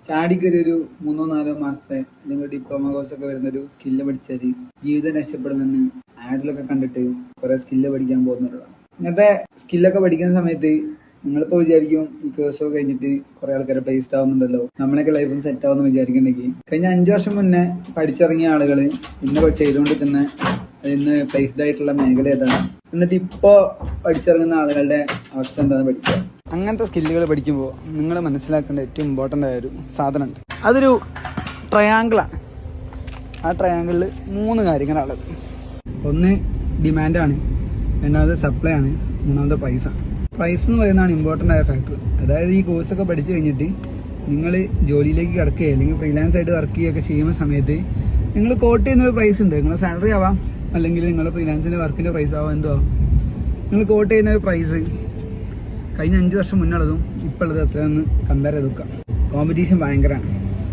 ചാടിക്കൊരു 3-4 മാസത്തെ അല്ലെങ്കിൽ diploma course ഒക്കെ വരുന്നൊരു സ്കില്ല് പഠിച്ചാൽ ജീവിതം രക്ഷപ്പെടുമെന്ന് ആഡിലൊക്കെ കണ്ടിട്ട് കുറെ സ്കില്ല് പഠിക്കാൻ പോകുന്നവരാണ്. ഇങ്ങനത്തെ സ്കില്ലൊക്കെ പഠിക്കുന്ന സമയത്ത് നിങ്ങളിപ്പോൾ വിചാരിക്കും ഈ കോഴ്സൊക്കെ കഴിഞ്ഞിട്ട് കുറെ ആൾക്കാരെ പ്ലേസ്ഡ് ആവുന്നുണ്ടല്ലോ, നമ്മളൊക്കെ ലൈഫിൽ സെറ്റ് ആവുമെന്ന് വിചാരിക്കണ്ടെങ്കിൽ കഴിഞ്ഞ 5 വർഷം മുന്നേ പഠിച്ചിറങ്ങിയ ആളുകൾ ഇന്ന് ചെയ്തുകൊണ്ടിരിക്കുന്ന ഇന്ന് പ്ലേസ്ഡ് ആയിട്ടുള്ള മേഖല ഏതാണ്, എന്നിട്ട് ഇപ്പോൾ പഠിച്ചിറങ്ങുന്ന ആളുകളുടെ അവസ്ഥ എന്താണെന്ന് പഠിക്കുക. അങ്ങനത്തെ സ്കില്ലുകൾ പഠിക്കുമ്പോൾ നിങ്ങൾ മനസ്സിലാക്കേണ്ട ഏറ്റവും ഇമ്പോർട്ടൻ്റ് ആയൊരു സാധനമുണ്ട്. അതൊരു ട്രയാങ്കിളാണ്. ആ ട്രയാങ്കിളിൽ 3 കാര്യങ്ങളാണുള്ളത്. ഒന്ന് ഡിമാൻഡാണ്, രണ്ടാമത് സപ്ലൈ ആണ്, മൂന്നാമത് പ്രൈസാണ്. പ്രൈസ് എന്ന് പറയുന്നതാണ് ഇമ്പോർട്ടൻ്റ് ആയ ഫാക്ടർ. അതായത് ഈ കോഴ്സൊക്കെ പഠിച്ചു കഴിഞ്ഞിട്ട് നിങ്ങൾ ജോലിയിലേക്ക് കിടക്കുകയോ അല്ലെങ്കിൽ ഫ്രീലാൻസ് ആയിട്ട് വർക്ക് ചെയ്യുകയൊക്കെ ചെയ്യുന്ന സമയത്ത് നിങ്ങൾ കോട്ട് ചെയ്യുന്നൊരു പ്രൈസ് ഉണ്ട്. നിങ്ങളുടെ സാലറി ആവാം, അല്ലെങ്കിൽ നിങ്ങളുടെ ഫ്രീലാൻസിൻ്റെ വർക്കിൻ്റെ പ്രൈസ് ആവാം, എന്തോ ആവാം. നിങ്ങൾ കോട്ട് ചെയ്യുന്ന ഒരു പ്രൈസ് കഴിഞ്ഞ 5 വർഷം മുന്നുള്ളതും ഇപ്പോൾ ഉള്ളത് എത്രയെന്ന് കമ്പയർ ചെയ്ത് നോക്കാം. കോമ്പറ്റീഷൻ ഭയങ്കരമാണ്.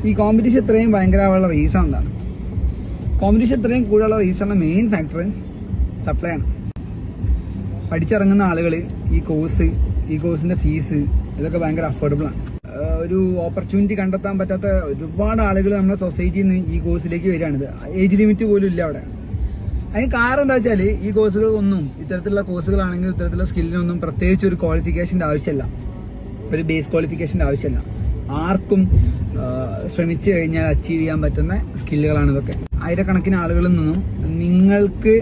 ഈ കോമ്പറ്റീഷൻ ഇത്രയും ഭയങ്കരമാവാനുള്ള റീസൺ എന്താണ്? കോമ്പറ്റീഷൻ ഇത്രയും കൂടുതലുള്ള റീസണിൻ്റെ മെയിൻ ഫാക്ടർ സപ്ലൈ ആണ്. പഠിച്ചിറങ്ങുന്ന ആളുകൾ ഈ കോഴ്സിൻ്റെ ഫീസ് ഇതൊക്കെ ഭയങ്കര അഫോർഡബിൾ ആണ്. ഒരു ഓപ്പർച്യൂണിറ്റി കണ്ടെത്താൻ പറ്റാത്ത ഒരുപാട് ആളുകൾ നമ്മുടെ സൊസൈറ്റിയിൽ നിന്ന് ഈ കോഴ്സിലേക്ക് വരികയാണിത്. ഏജ് ലിമിറ്റ് പോലും ഇല്ല അവിടെ. അതിന് കാരണം എന്താ വെച്ചാൽ ഈ കോഴ്സുകളൊന്നും, ഇത്തരത്തിലുള്ള കോഴ്സുകളാണെങ്കിൽ ഇത്തരത്തിലുള്ള സ്കില്ലിനൊന്നും പ്രത്യേകിച്ച് ഒരു ക്വാളിഫിക്കേഷൻ്റെ ആവശ്യമില്ല, ഒരു ബേസ് ക്വാളിഫിക്കേഷൻ്റെ ആവശ്യമില്ല. ആർക്കും ശ്രമിച്ചു കഴിഞ്ഞാൽ അച്ചീവ് ചെയ്യാൻ പറ്റുന്ന സ്കില്ലുകളാണ് ഇതൊക്കെ. ആയിരക്കണക്കിന് ആളുകളിൽ നിന്നും നിങ്ങൾക്ക്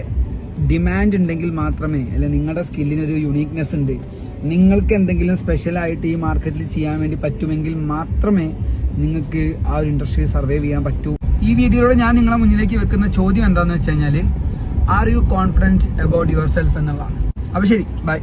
ഡിമാൻഡ് ഉണ്ടെങ്കിൽ മാത്രമേ, അല്ലെങ്കിൽ നിങ്ങളുടെ സ്കില്ലിനൊരു യുണീക്നെസ് ഉണ്ട്, നിങ്ങൾക്ക് എന്തെങ്കിലും സ്പെഷ്യലായിട്ട് ഈ മാർക്കറ്റിൽ ചെയ്യാൻ വേണ്ടി പറ്റുമെങ്കിൽ മാത്രമേ നിങ്ങൾക്ക് ആ ഒരു ഇൻഡസ്ട്രി സർവൈവ് ചെയ്യാൻ പറ്റൂ. ഈ വീഡിയോയിലൂടെ ഞാൻ നിങ്ങളെ മുന്നിലേക്ക് വെക്കുന്ന ചോദ്യം എന്താണെന്ന് വെച്ച് കഴിഞ്ഞാൽ, are you confident about your self എന്നുള്ളതാണ്. അപ്പോൾ ശരി, ബൈ.